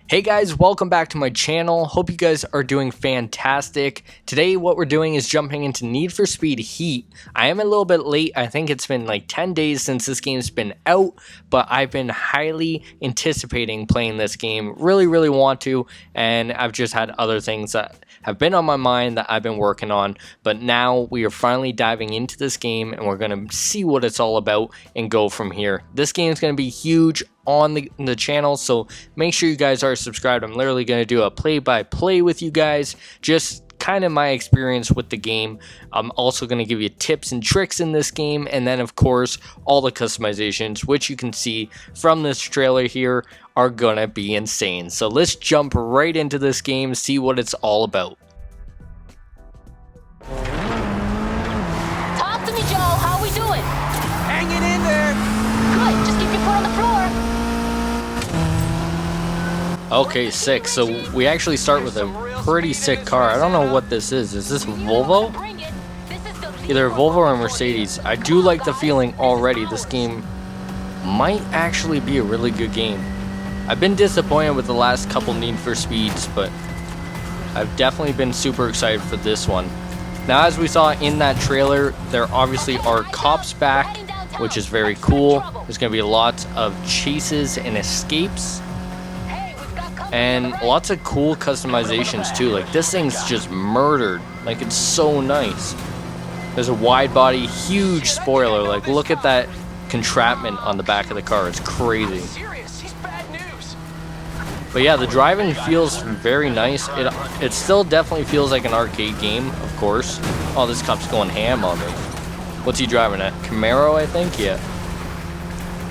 Hey guys, welcome back to my channel. Hope you guys are doing fantastic. Today what we're doing is jumping into Need for Speed Heat. I am a little bit late. I think it's been like 10 days since this game's been out, but I've been highly anticipating playing this game. Really want to, and I've just had other things that have been on my mind that I've been working on, but now we are finally diving into this game and we're going to see what it's all about and go from here. This game is going to be huge on the channel, so make sure you guys are subscribed. I'm literally going to do a play-by-play with you guys, just kind of my experience with the game. I'm also going to give you tips and tricks in this game, and then of course all the customizations, which you can see from this trailer here, are gonna be insane. So let's jump right into this game, see what it's all about. Talk to me, Joe. How we doing? Hanging in there. Good. Just keep your foot on the floor. Okay, sick. So we actually start with a pretty sick car. I don't know what this is. Is this a Volvo? Either a Volvo or a Mercedes. I do like the feeling already. This game might actually be a really good game. I've been disappointed with the last couple Need for Speeds, but I've definitely been super excited for this one. Now, as we saw in that trailer, there obviously are cops back, which is very cool. There's going to be lots of chases and escapes, and lots of cool customizations too. Like, this thing's just murdered. Like, it's so nice. There's a wide body, huge spoiler. Like, look at that entrapment on the back of the car. It's crazy. But yeah, the driving feels very nice. It still definitely feels like an arcade game, of course. Oh, this cop's going ham on me. What's he driving at? Camaro, I think? Yeah.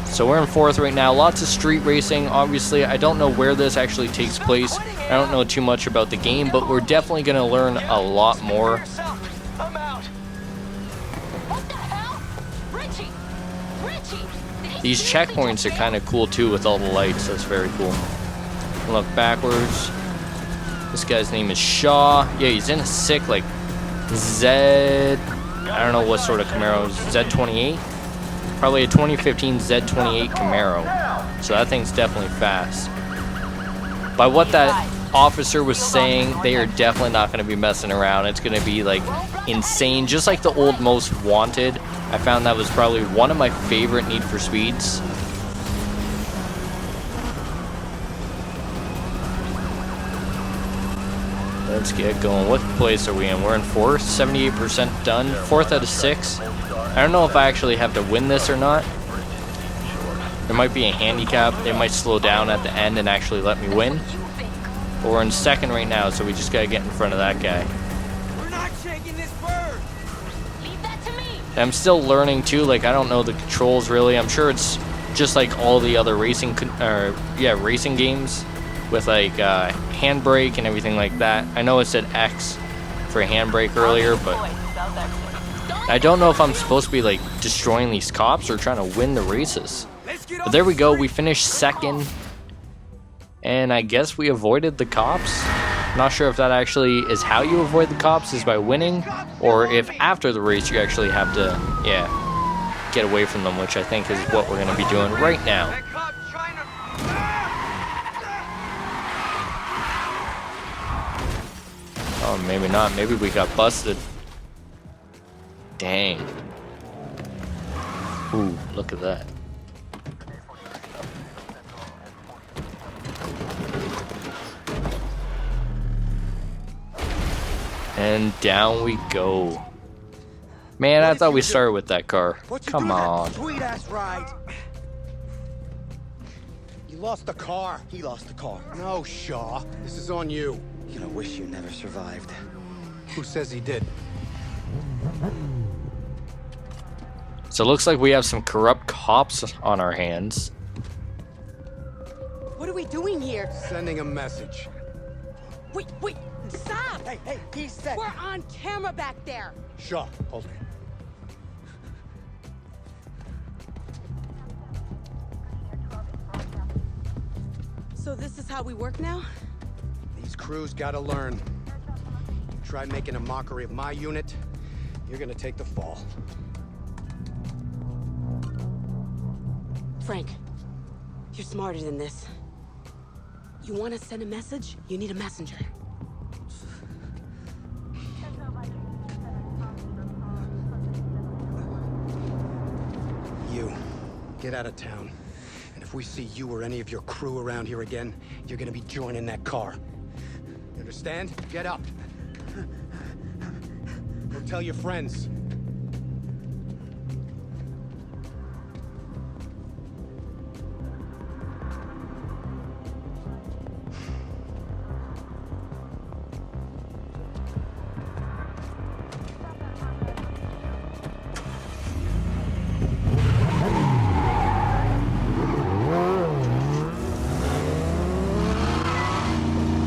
So we're in fourth right now. Lots of street racing. Obviously, I don't know where this actually takes place. I don't know too much about the game, but we're definitely going to learn a lot more. These checkpoints are kind of cool too with all the lights. That's very cool. Look backwards. This guy's name is Shaw. Yeah, he's in a sick, like, I don't know what sort of Camaro. Z28? Probably a 2015 Z28 Camaro. So that thing's definitely fast. By what that officer was saying, they are definitely not going to be messing around. It's going to be, like, insane. Just like the old Most Wanted. I found that was probably one of my favorite Need for Speeds. Let's get going. What place are we in? We're in fourth, 78% done. Fourth out of 6. I don't know if I actually have to win this or not. There might be a handicap. They might slow down at the end and actually let me win. But we're in second right now, so we just gotta get in front of that guy. We're not shaking this bird. Leave that to me. I'm still learning too. Like, I don't know the controls really. I'm sure it's just like all the other racing games with like handbrake and everything like that. I know it said X for handbrake earlier, but I don't know if I'm supposed to be like destroying these cops or trying to win the races. But there we go. We finished second, and I guess we avoided the cops. Not sure if that actually is how you avoid the cops, is by winning, or if after the race you actually have to, get away from them, which I think is what we're going to be doing right now. Oh, maybe not. Maybe we got busted. Dang. Ooh, look at that. And down we go. Man, I thought we started with that car. Come on. Sweet ass ride. You lost the car. He lost the car. No, Shaw. This is on you. You're gonna wish you never survived. Who says he did? So it looks like we have some corrupt cops on our hands. What are we doing here? Sending a message. Wait, stop! Hey, he said... We're on camera back there. Shaw, hold it. So this is how we work now? These crews gotta learn. You try making a mockery of my unit, you're gonna take the fall. Frank, you're smarter than this. You want to send a message? You need a messenger. You, get out of town. And if we see you or any of your crew around here again, you're gonna be joining that car. You understand? Get up. Go tell your friends.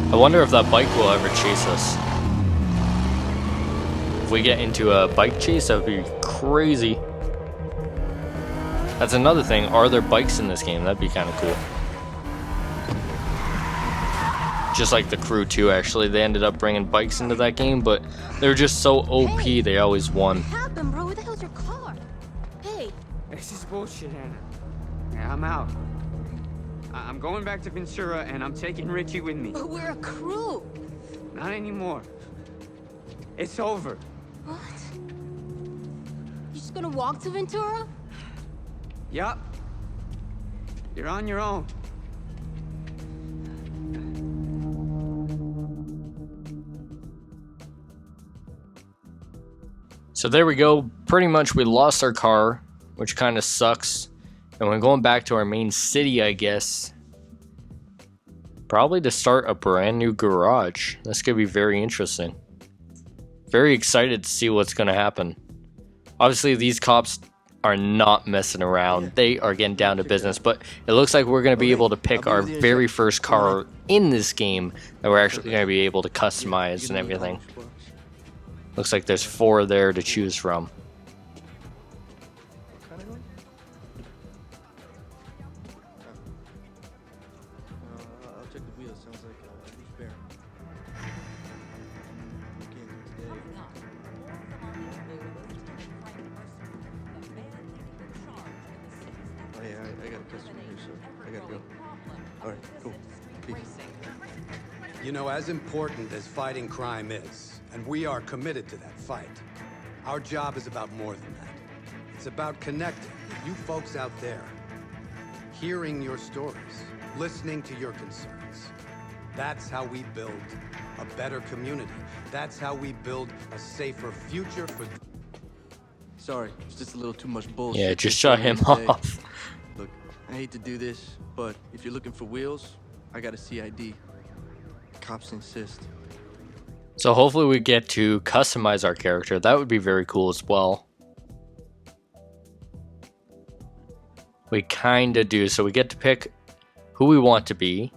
I wonder if that bike will ever chase us. If we get into a bike chase, that would be crazy. That's another thing. Are there bikes in this game? That'd be kind of cool. Just like the crew too, actually. They ended up bringing bikes into that game, but they were just so OP, they always won. What happened, bro? Where the hell's your car? Hey. This is bullshit, Anna. Yeah, I'm out. I'm going back to Ventura, and I'm taking Richie with me. But we're a crew. Not anymore. It's over. What? You just gonna walk to Ventura? Yup. You're on your own. So there we go. Pretty much we lost our car, which kind of sucks. And we're going back to our main city, I guess. Probably to start a brand new garage. That's going to be very interesting. Very excited to see what's going to happen. Obviously, these cops are not messing around. They are getting down to business. But it looks like we're going to be able to pick our very first car in this game that we're actually going to be able to customize and everything. Looks like there's 4 there to choose from. You know, as important as fighting crime is, and we are committed to that fight, our job is about more than that. It's about connecting with you folks out there, hearing your stories, listening to your concerns. That's how we build a better community. That's how we build a safer future for... Sorry, it's just a little too much bullshit. Yeah, just shut him off. Look, I hate to do this, but if you're looking for wheels, I got a CID. Cops insist. So hopefully we get to customize our character. That would be very cool as well. We kinda do. So we get to pick who we want to be.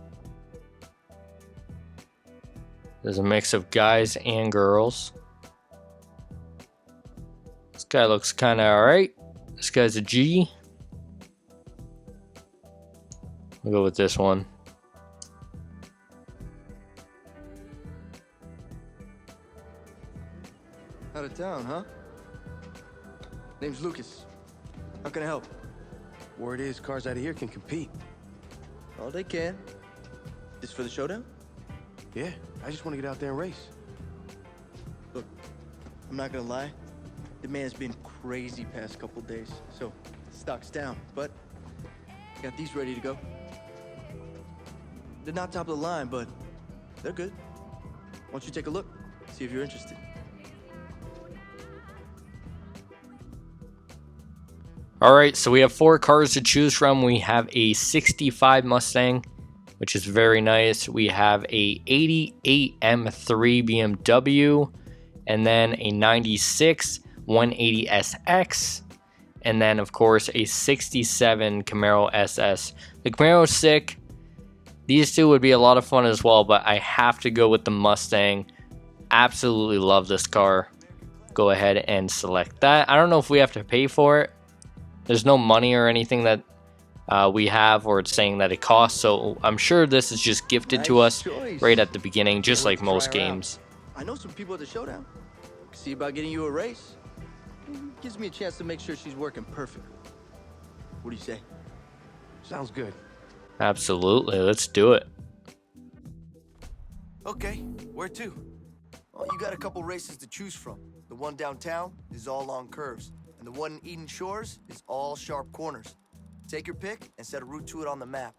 There's a mix of guys and girls. This guy looks kinda alright. This guy's a G. We'll go with this one. Out of town, huh? Name's Lucas. How can I help? Word is cars out of here can compete. Oh, they can. This for the showdown? Yeah, I just want to get out there and race. Look, I'm not gonna lie. Demand's been crazy past couple days, so stock's down. But got these ready to go. They're not top of the line, but they're good. Why don't you take a look? See if you're interested. Alright, so we have 4 cars to choose from. We have a 65 Mustang, which is very nice. We have a 88 M3 BMW, and then a 96 180SX, and then of course a 67 Camaro SS. The Camaro's sick. These two would be a lot of fun as well, but I have to go with the Mustang. Absolutely love this car. Go ahead and select that. I don't know if we have to pay for it. There's no money or anything that we have, or it's saying that it costs, so I'm sure this is just gifted to us right at the beginning, just like most games. I know some people at the showdown. See about getting you a race. Gives me a chance to make sure she's working perfect. What do you say? Sounds good. Absolutely, let's do it. Okay, where to? Well, you got a couple races to choose from. The one downtown is all long curves, and the one in Eden Shores is all sharp corners. Take your pick and set a route to it on the map.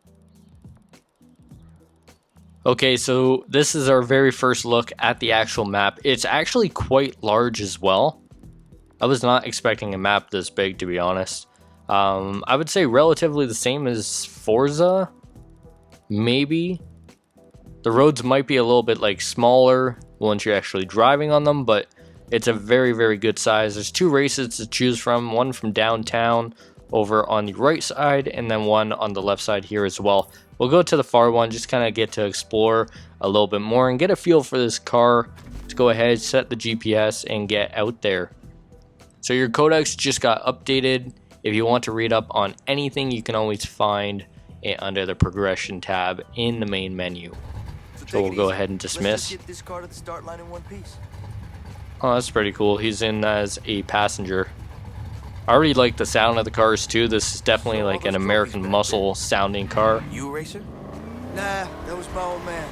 Okay, so this is our very first look at the actual map. It's actually quite large as well. I was not expecting a map this big, to be honest. I would say relatively the same as Forza, maybe. The roads might be a little bit like smaller once you're actually driving on them, but it's a very, very good size. There's 2 races to choose from, one from downtown over on the right side, and then one on the left side here as well. We'll go to the far one, just kind of get to explore a little bit more and get a feel for this car. Let's go ahead, set the GPS, and get out there. So your codex just got updated. If you want to read up on anything, you can always find it under the progression tab in the main menu. So we'll go ahead and dismiss. Let's just get this car to the start line in one piece. Oh, that's pretty cool. He's in as a passenger. I already like the sound of the cars too. This is definitely like an American Muscle sounding car. You a racer? Nah, that was my old man.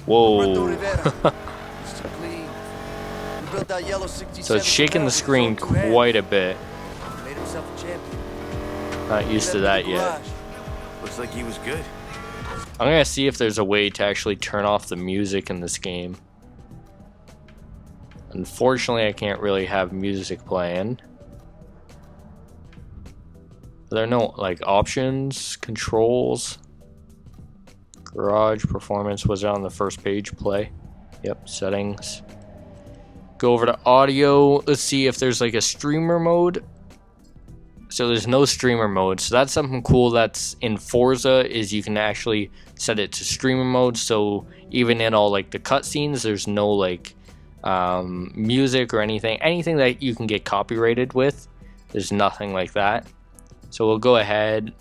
Whoa. It's too clean. We built that yellow 67 So it's shaking the Camaro screen with his own 2 hands. quite a bit. Made himself a champion. Not used to that yet. Looks like he was good. I'm gonna see if there's a way to actually turn off the music in this game. Unfortunately, I can't really have music playing. Are there no like options, controls, garage, performance? Was it on the first page? Play. Yep, settings. Go over to audio. Let's see if there's like a streamer mode. So there's no streamer mode. So that's something cool that's in Forza, is you can actually set it to streamer mode. So even in all like the cutscenes, there's no like music or anything that you can get copyrighted with. There's nothing like that. So we'll go ahead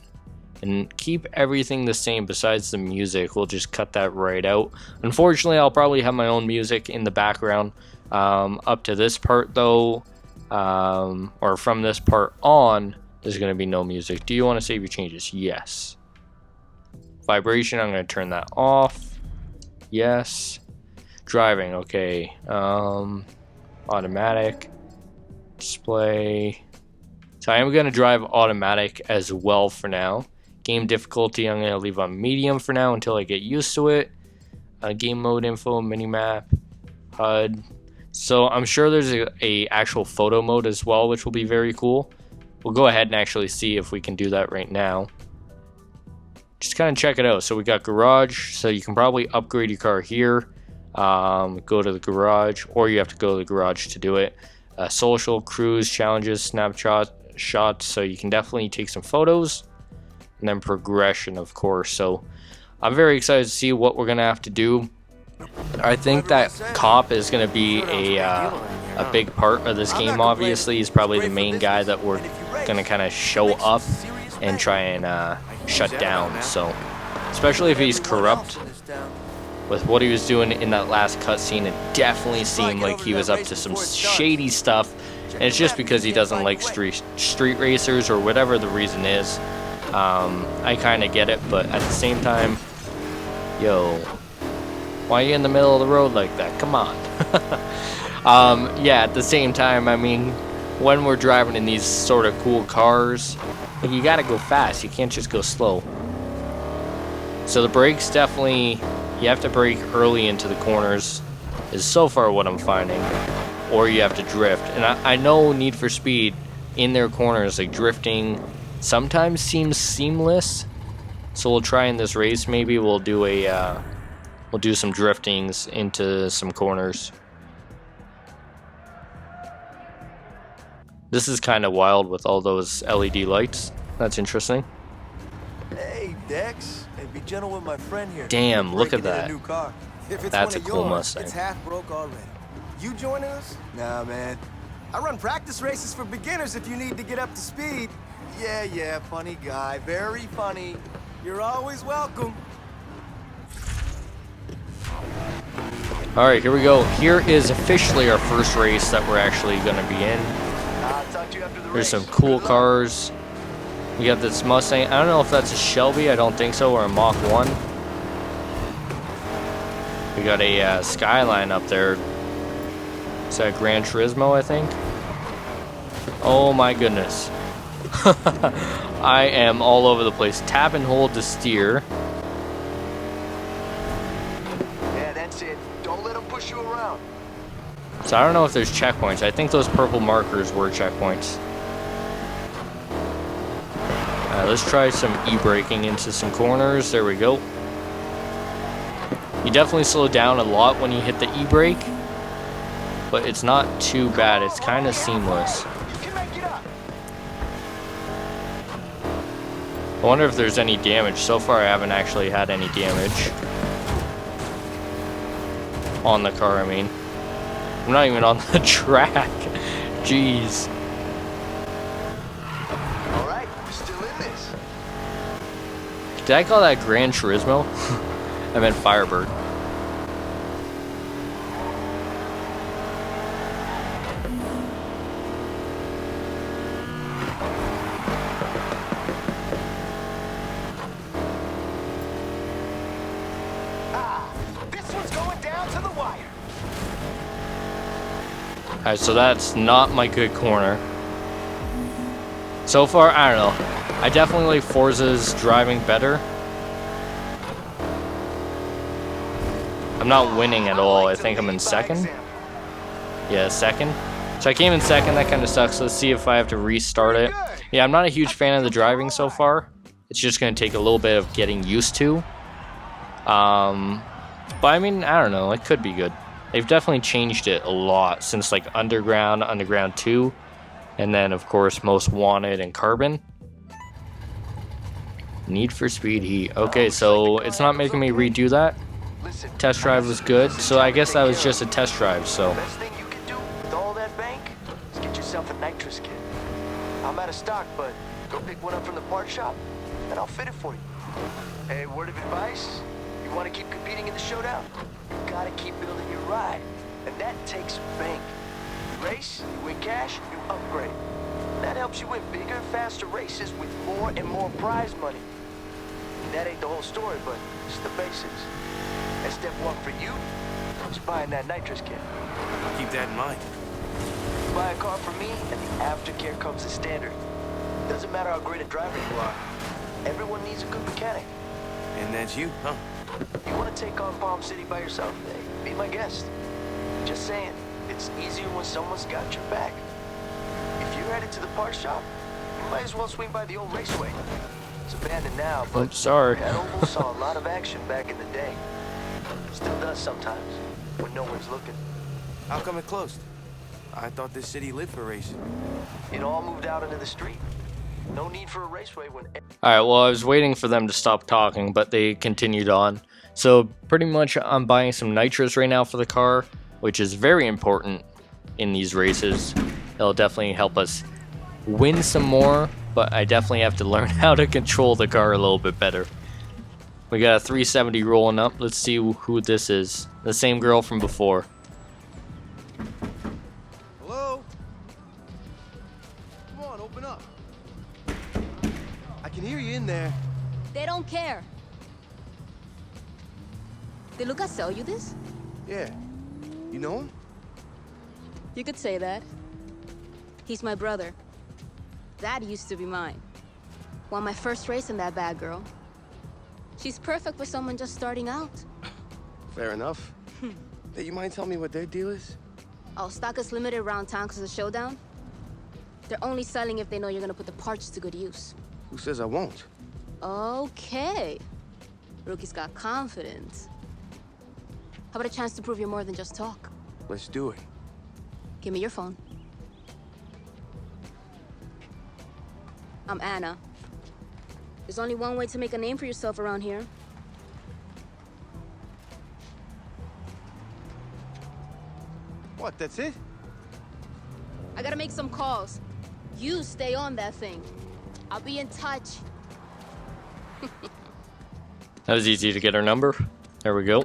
and keep everything the same besides the music. We'll just cut that right out. Unfortunately, I'll probably have my own music in the background up to this part though, or from this part on. There's going to be no music. Do you want to save your changes? Yes. Vibration, I'm going to turn that off. Yes. Driving, okay. Automatic. Display. So I am going to drive automatic as well for now. Game difficulty, I'm going to leave on medium for now until I get used to it. Game mode info, minimap, HUD. So I'm sure there's a actual photo mode as well, which will be very cool. We'll go ahead and actually see if we can do that right now. Just kind of check it out. So we got garage, so you can probably upgrade your car here. Go to the garage, or you have to go to the garage to do it. Social, cruise, challenges, snapshot shots, so you can definitely take some photos. And then progression, of course. So I'm very excited to see what we're gonna have to do. I think that cop is gonna be a big part of this game. Obviously, he's probably the main guy that we're gonna kind of show up and try and shut down. So especially if he's corrupt. With what he was doing in that last cutscene, it definitely seemed like he was up to some shady stuff. And it's just because he doesn't like street racers or whatever the reason is. I kind of get it, but at the same time, yo, why are you in the middle of the road like that? Come on. Yeah, at the same time, I mean, when we're driving in these sort of cool cars, like, you gotta go fast. You can't just go slow. So the brakes definitely, you have to brake early into the corners, is so far what I'm finding. Or you have to drift. And I know Need for Speed, in their corners, like drifting sometimes seems seamless. So we'll try in this race, maybe we'll do some driftings into some corners. This is kind of wild with all those LED lights. That's interesting. Hey, Dex. Hey, be gentle with my friend here. Damn, look at Breaking in that. a new car. If it's That's one a of cool yours, Mustang. It's half broke already. You joining us? Nah, man. I run practice races for beginners if you need to get up to speed. Yeah, funny guy. Very funny. You're always welcome. Alright, here we go. Here is officially our first race that we're actually going to be in. I'll talk to you after the There's race. some cool Good luck. cars. We got this Mustang. I don't know if that's a Shelby. I don't think so. Or a Mach 1. We got a Skyline up there. Is that Gran Turismo, I think? Oh my goodness. I am all over the place. Tap and hold to steer. Yeah, that's it. Don't let them push you around. So I don't know if there's checkpoints. I think those purple markers were checkpoints. Alright, let's try some e-braking into some corners. There we go. You definitely slow down a lot when you hit the e-brake, but it's not too bad. It's kind of seamless. I wonder if there's any damage. So far I haven't actually had any damage on the car, I mean. I'm not even on the track. Jeez. Alright, we're still in this. Did I call that Gran Turismo? I meant Firebird. This one's going down to the wire. Alright, so that's not my good corner. So far, I don't know. I definitely like Forza's driving better. I'm not winning at all. I think I'm in second. Yeah, second. So I came in second. That kind of sucks. Let's see if I have to restart it. Yeah, I'm not a huge fan of the driving so far. It's just going to take a little bit of getting used to. But I mean, I don't know. It could be good. They've definitely changed it a lot since like Underground, Underground 2, and then of course Most Wanted and Carbon. Need for Speed Heat. Okay, so it's not making me redo that. Test drive was good, so I guess that was just a test drive, so. Best thing you can do with all that bank is get yourself a nitrous kit. I'm out of stock, but go pick one up from the part shop, and I'll fit it for you. Hey, word of advice? You want to keep competing in the showdown? You gotta keep building your ride, and that takes bank. You race, you win cash, you upgrade. That helps you win bigger, faster races with more and more prize money. And that ain't the whole story, but it's the basics. And step one for you is buying that nitrous kit. Keep that in mind. You buy a car from me, and the aftercare comes as standard. Doesn't matter how great a driver you are. Everyone needs a good mechanic. And that's you, huh? You want to take on Palm City by yourself? Hey, be my guest. Just saying, it's easier when someone's got your back. If you're headed to the part shop, you might as well swing by the old raceway. It's abandoned now, but I'm sorry. that oval saw a lot of action back in the day. Still does sometimes, when no one's looking. How come it closed? I thought this city lived for racing. It all moved out into the street. No need for a raceway when... Alright, well, I was waiting for them to stop talking, but they continued on. So, pretty much, I'm buying some nitrous right now for the car, which is very important in these races. It'll definitely help us win some more, but I definitely have to learn how to control the car a little bit better. We got a 370 rolling up. Let's see who this is. The same girl from before. Hello? Come on, open up. I can hear you in there. They don't care. Did Lucas sell you this? Yeah. You know him? You could say that. He's my brother. That used to be mine. Won my first race in that bad girl. She's perfect for someone just starting out. Fair enough. Hey, you mind telling me what their deal is? Oh, stock is limited around town because of the showdown. They're only selling if they know you're gonna put the parts to good use. Who says I won't? Okay. Rookie's got confidence. How about a chance to prove you're more than just talk? Let's do it. Give me your phone. I'm Anna. There's only one way to make a name for yourself around here. What, that's it? I gotta make some calls. You stay on that thing. I'll be in touch. That was easy to get her number. There we go.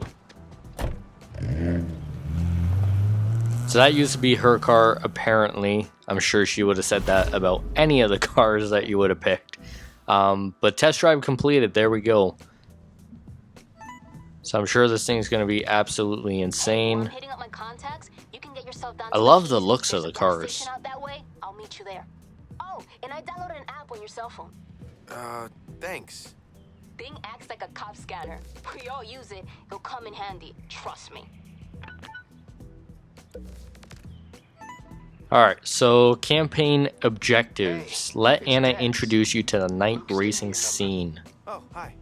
So that used to be her car, apparently. I'm sure she would have said that about any of the cars that you would have picked. But test drive completed. There we go. So I'm sure this thing's going to be absolutely insane. Hitting up my contacts, you can get yourself down I to love the east. looks of There's the a gas cars. station out that way. I'll meet you there. Oh, and I downloaded an app on your cell phone. Thanks. Bing acts like a cop scanner. We all use it. It'll come in handy. Trust me. Alright, so campaign objectives. Let Anna introduce you to the night racing scene. Oh, hi.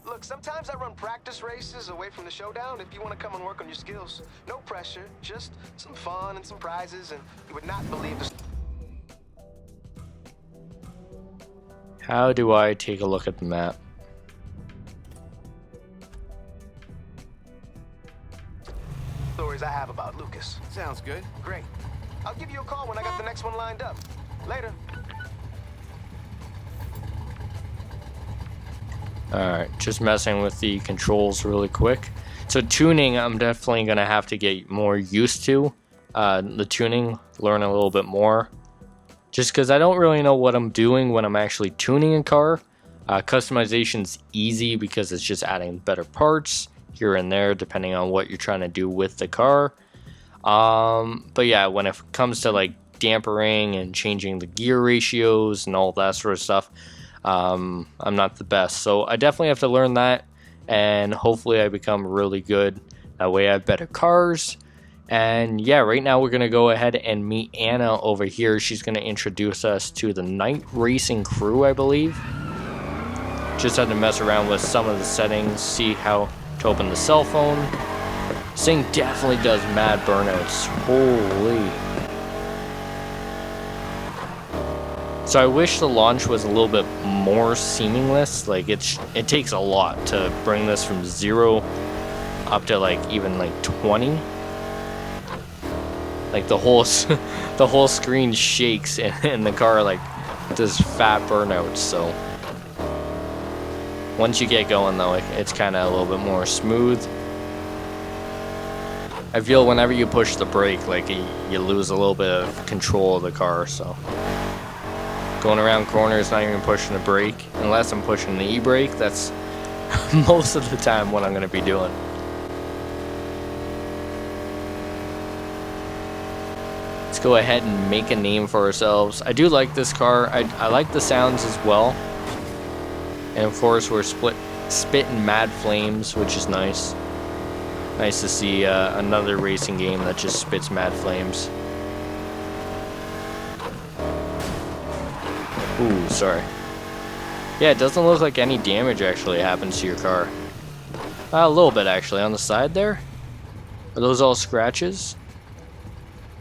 Look, sometimes I run practice races away from the showdown if you want to come and work on your skills. No pressure, just some fun and some prizes, and you would not believe the How do I take a look at the map? stories I have about Lucas. Sounds good. Great. I'll give you a call when I got the next one lined up. Later. Alright, just messing with the controls really quick. So tuning, I'm definitely going to have to get more used to. The tuning, learn a little bit more. Just because I don't really know what I'm doing when I'm actually tuning a car. Customization's easy because it's just adding better parts here and there depending on what you're trying to do with the car. But yeah, when it comes to like dampering and changing the gear ratios and all that sort of stuff, I'm not the best. So I definitely have to learn that, and hopefully I become really good. That way I have better cars. And yeah, right now we're going to go ahead and meet Anna over here. She's going to introduce us to the night racing crew, I believe. Just had to mess around with some of the settings, see how to open the cell phone. This thing definitely does mad burnouts. Holy. So I wish the launch was a little bit more seamless. Like it takes a lot to bring this from 0 up to like even like 20. Like the whole the whole screen shakes and the car like does fat burnouts. So once you get going though, it's kind of a little bit more smooth. I feel whenever you push the brake, like you lose a little bit of control of the car. So going around corners, not even pushing the brake, unless I'm pushing the e-brake. That's most of the time what I'm going to be doing. Let's go ahead and make a name for ourselves. I do like this car. I like the sounds as well. And of course we're spitting mad flames, which is nice. Nice to see another racing game that just spits mad flames. Ooh, sorry. Yeah, it doesn't look like any damage actually happens to your car. A little bit actually on the side there. Are those all scratches?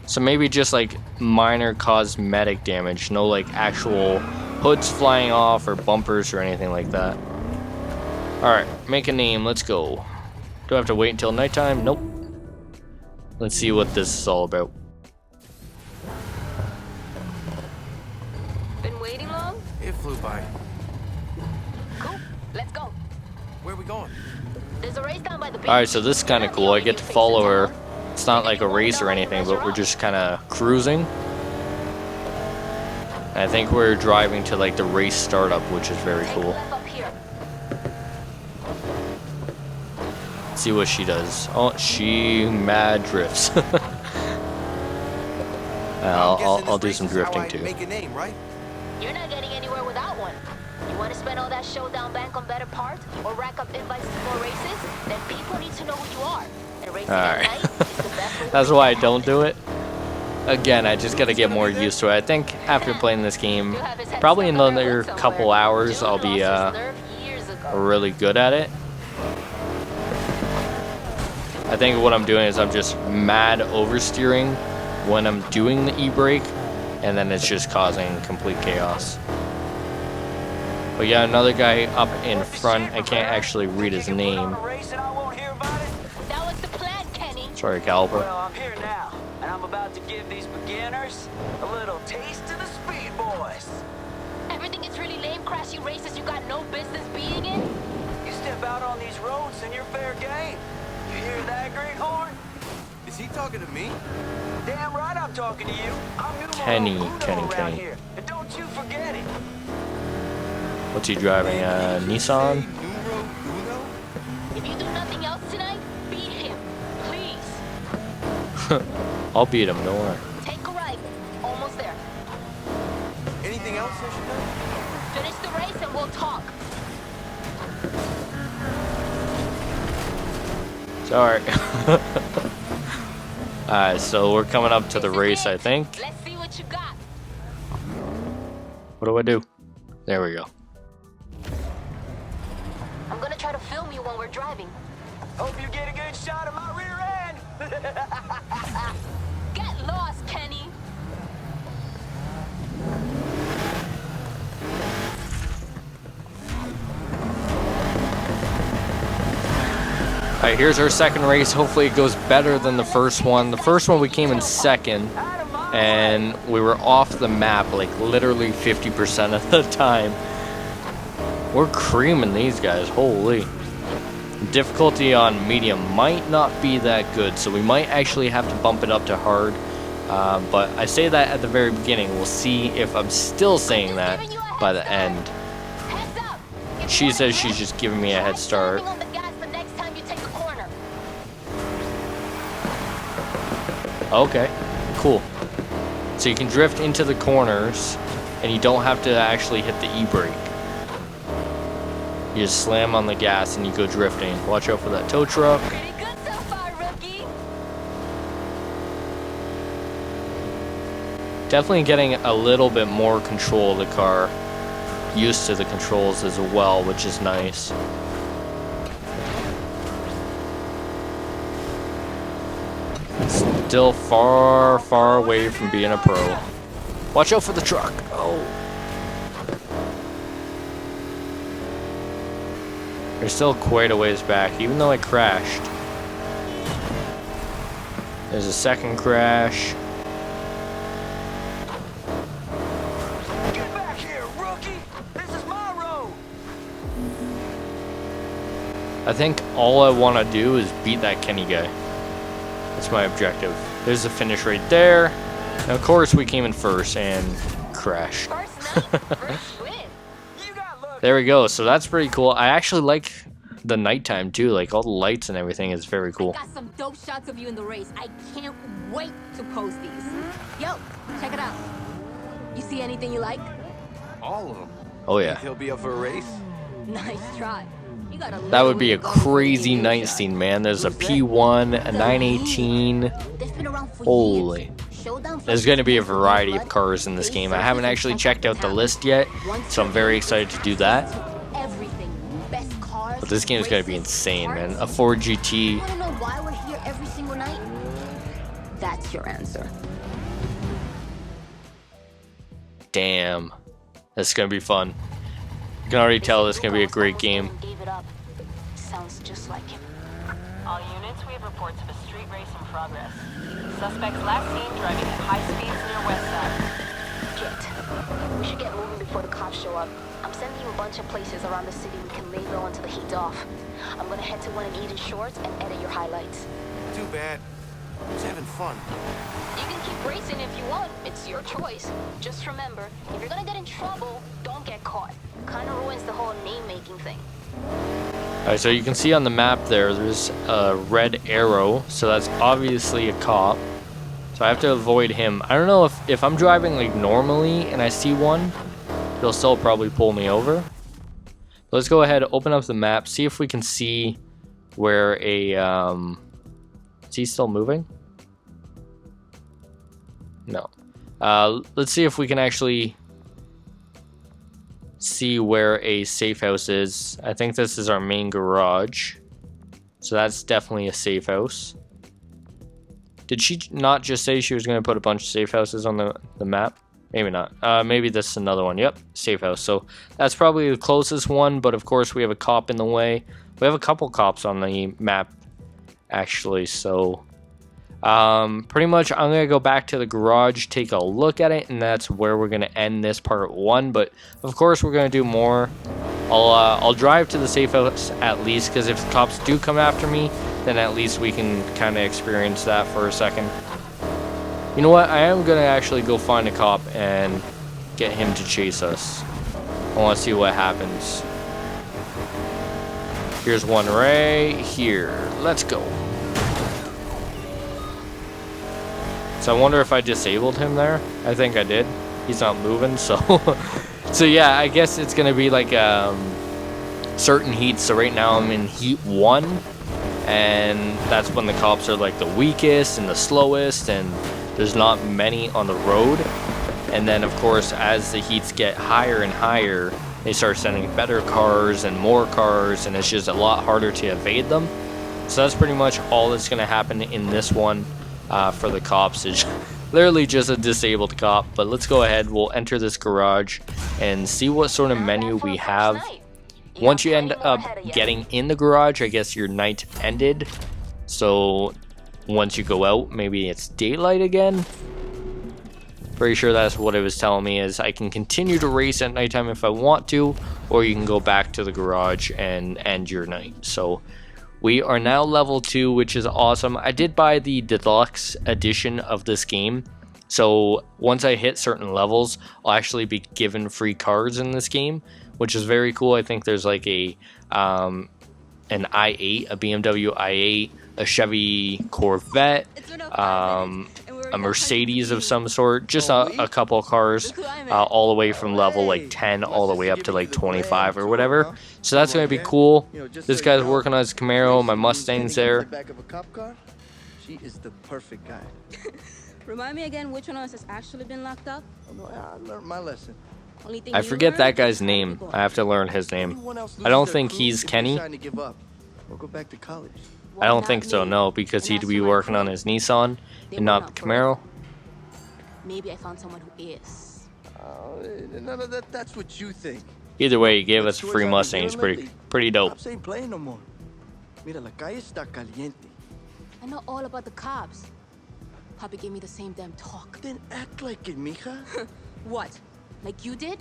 So maybe just like minor cosmetic damage, no like actual hoods flying off or bumpers or anything like that. Alright, make a name, let's go. Do I have to wait until nighttime? Nope. Let's see what this is all about. Been waiting long? It flew by. Cool. Let's go. Where are we going? There's a race down by the beach. Alright, so this is kind of cool. I get to follow her. It's not like a race or anything, but we're just kind of cruising. And I think we're driving to like the race startup, which is very cool. Let's see what she does. Oh, she mad drifts. I'll do some drifting too. Make a name, right? You're not getting anywhere without one. You want to spend all that showdown bank on better parts or rack up invites to more races? Then people need to know who you are. And racing at night is the best way to That's make why I it don't happen. do it. Again, I just gotta get more used to it. I think after playing this game, probably in another couple hours, I'll be really good at it. I think what I'm doing is I'm just mad oversteering when I'm doing the e-brake, and then it's just causing complete chaos. But yeah, another guy up in front, I can't actually read his name. That was the plan, Kenny. Sorry, Caliber. Well, I'm here now, and I'm about to give these beginners a little taste of the Speed Boys. Everything is really lame, crashy races you got no business being in. You step out on these roads and you're fair game. You hear that, Greenhorn? Is he talking to me? Damn right I'm talking to you. I'm numero Kenny. uno around here, and don't you forget it. What's he driving? Nissan? If you do nothing else I'll beat him, don't worry. Take a right. Almost there. Anything else I should know? Finish the race and we'll talk. Sorry. Alright, so we're coming up to the race, I think. Let's see what you got. What do I do? There we go. I'm gonna try to film you when we're driving. Hope you get a good shot of my rear end. Get lost, Kenny. Alright, here's our second race. Hopefully it goes better than the first one. The first one we came in second, and we were off the map like literally 50% of the time. We're creaming these guys, holy. Difficulty on medium might not be that good, so we might actually have to bump it up to hard. But I say that at the very beginning. We'll see if I'm still saying that by the end. She says she's just giving me a head start. Okay, cool. So you can drift into the corners, and you don't have to actually hit the e-brake. You just slam on the gas and you go drifting. Watch out for that tow truck. Pretty good so far, rookie. Definitely getting a little bit more control of the car. Used to the controls as well, which is nice. Still far, far away from being a pro. Watch out for the truck. Oh. They're still quite a ways back, even though I crashed. There's a second crash. Get back here, rookie. This is my road. I think all I want to do is beat that Kenny guy. That's my objective. There's the finish right there. And of course we came in first and crashed. There we go. So that's pretty cool. I actually like the nighttime too. Like all the lights and everything is very cool. I got some dope shots of you in the race. I can't wait to post these. Yo, check it out. You see anything you like? All of them. Oh yeah. He'll be up for a race? Nice try. You got That would be a crazy night scene, man. There's a P1, a 918. They've been around for Holy. years. Showdown for There's going to be a variety of cars in this game. I haven't actually checked out the list yet, so I'm very excited to do that. everything. Best cars. But this game is going to be insane, man. A Ford GT. You want to know why we're here every single night? That's your answer. Damn. That's going to be fun. You can already tell this is going to be a great game. Gave it up. Sounds just like him. All units, we have reports of a street race in progress. Suspects last seen driving at high speeds near West Side. Kit, we should get moving before the cops show up. I'm sending you a bunch of places around the city we can lay low until the heat's off. I'm gonna head to one in Eden Shores and edit your highlights. Too bad. I was having fun. You can keep racing if you want. It's your choice. Just remember, if you're gonna get in trouble, don't get caught. Kinda ruins the whole name-making thing. Alright, so you can see on the map there's a red arrow, so that's obviously a cop. So I have to avoid him. I don't know if I'm driving like normally and I see one, he'll still probably pull me over. Let's go ahead, open up the map, see if we can see where a, is he still moving? No. Let's see if we can actually see where a safe house is. I think this is our main garage. So that's definitely a safe house. Did she not just say she was going to put a bunch of safe houses on the map? Maybe not. Maybe this is another one. Yep, safe house. So that's probably the closest one, but of course we have a cop in the way. We have a couple cops on the map, actually, so... pretty much I'm gonna go back to the garage, take a look at it, and that's where we're gonna end this part 1. But of course we're gonna do more. I'll drive to the safe house at least, because if the cops do come after me, then at least we can kind of experience that for a second. You know what, I am gonna actually go find a cop and get him to chase us. I want to see what happens. Here's one right here. Let's go. So I wonder if I disabled him there. I think I did. He's not moving, so so yeah, I guess it's gonna be like certain heats. So right now I'm in heat 1, and that's when the cops are like the weakest and the slowest, and there's not many on the road. And then of course, as the heats get higher and higher, they start sending better cars and more cars, and it's just a lot harder to evade them. So that's pretty much all that's going to happen in this one for the cops. Is literally just a disabled cop. But let's go ahead, we'll enter this garage and see what sort of menu we have. Once you end up getting in the garage, I guess your night ended. So once you go out, maybe it's daylight again. Pretty sure that's what it was telling me, is I can continue to race at nighttime if I want to, or you can go back to the garage and end your night. So we are now level 2, which is awesome. I did buy the deluxe edition of this game, so once I hit certain levels, I'll actually be given free cars in this game, which is very cool. I think there's like a an i8, a BMW i8, a Chevy Corvette, a Mercedes of some sort, just a couple of cars, all the way from level like 10 all the way up to like 25 or whatever. So that's gonna be cool. This guy's working on his Camaro, my Mustang's there. She is the perfect guy. Remind me again, which one of us has actually been locked up? Oh, no, I learned my lesson. I forget that guy's name. I have to learn his name. I don't think he's Kenny. Or go back to college. I don't think so, no, because he'd be working on his Nissan and not the Camaro. Maybe I found someone who is. None of that. That's what you think. Either way, he gave us a free Mustang. It's pretty dope. Cops ain't playing no more. Mira, la calle está caliente. I know all about the cops. Papi gave me the same damn talk. Then act like it, mija. What? Like you did?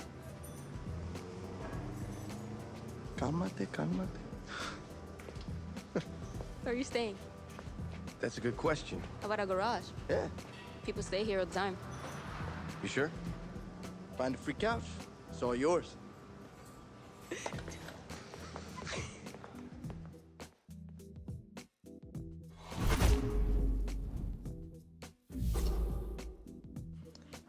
Cálmate, cálmate. Where are you staying? That's a good question. How about a garage? Yeah. People stay here all the time. You sure? Find a free couch. It's all yours.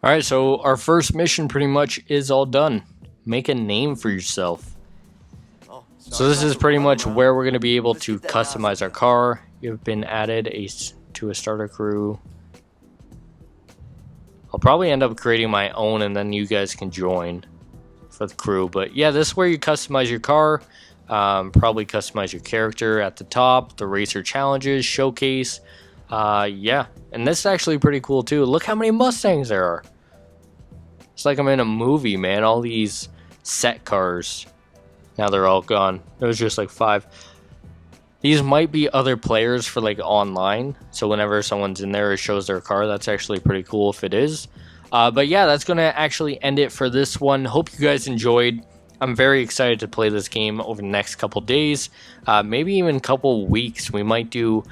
Alright, so our first mission pretty much is all done. Make a name for yourself. So this is pretty much where we're going to be able to customize our car. You've been added to a starter crew. I'll probably end up creating my own, and then you guys can join for the crew. But yeah, this is where you customize your car. Probably customize your character at the top. The racer challenges, showcase. Yeah, and this is actually pretty cool too. Look how many Mustangs there are. It's like I'm in a movie, man. All these set cars. Now they're all gone. There was just like 5. These might be other players for like online. So whenever someone's in there, it shows their car. That's actually pretty cool if it is. But yeah, that's going to actually end it for this one. Hope you guys enjoyed. I'm very excited to play this game over the next couple days. Maybe even a couple weeks. We might do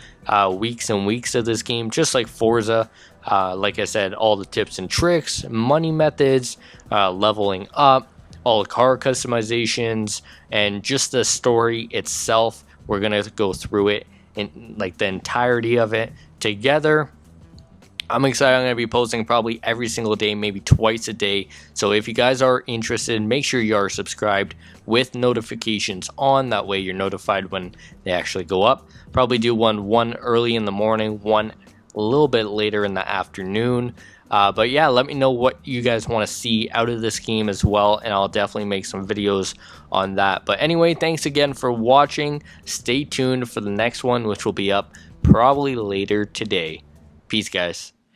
weeks and weeks of this game, just like Forza. Like I said, all the tips and tricks, money methods, leveling up, all the car customizations, and just the story itself. We're gonna go through it in like the entirety of it together. I'm excited. I'm gonna be posting probably every single day, maybe twice a day. So if you guys are interested, make sure you are subscribed with notifications on. That way you're notified when they actually go up. Probably do one early in the morning, one a little bit later in the afternoon. But yeah, let me know what you guys want to see out of this game as well, and I'll definitely make some videos on that. But anyway, thanks again for watching. Stay tuned for the next one, which will be up probably later today. Peace, guys.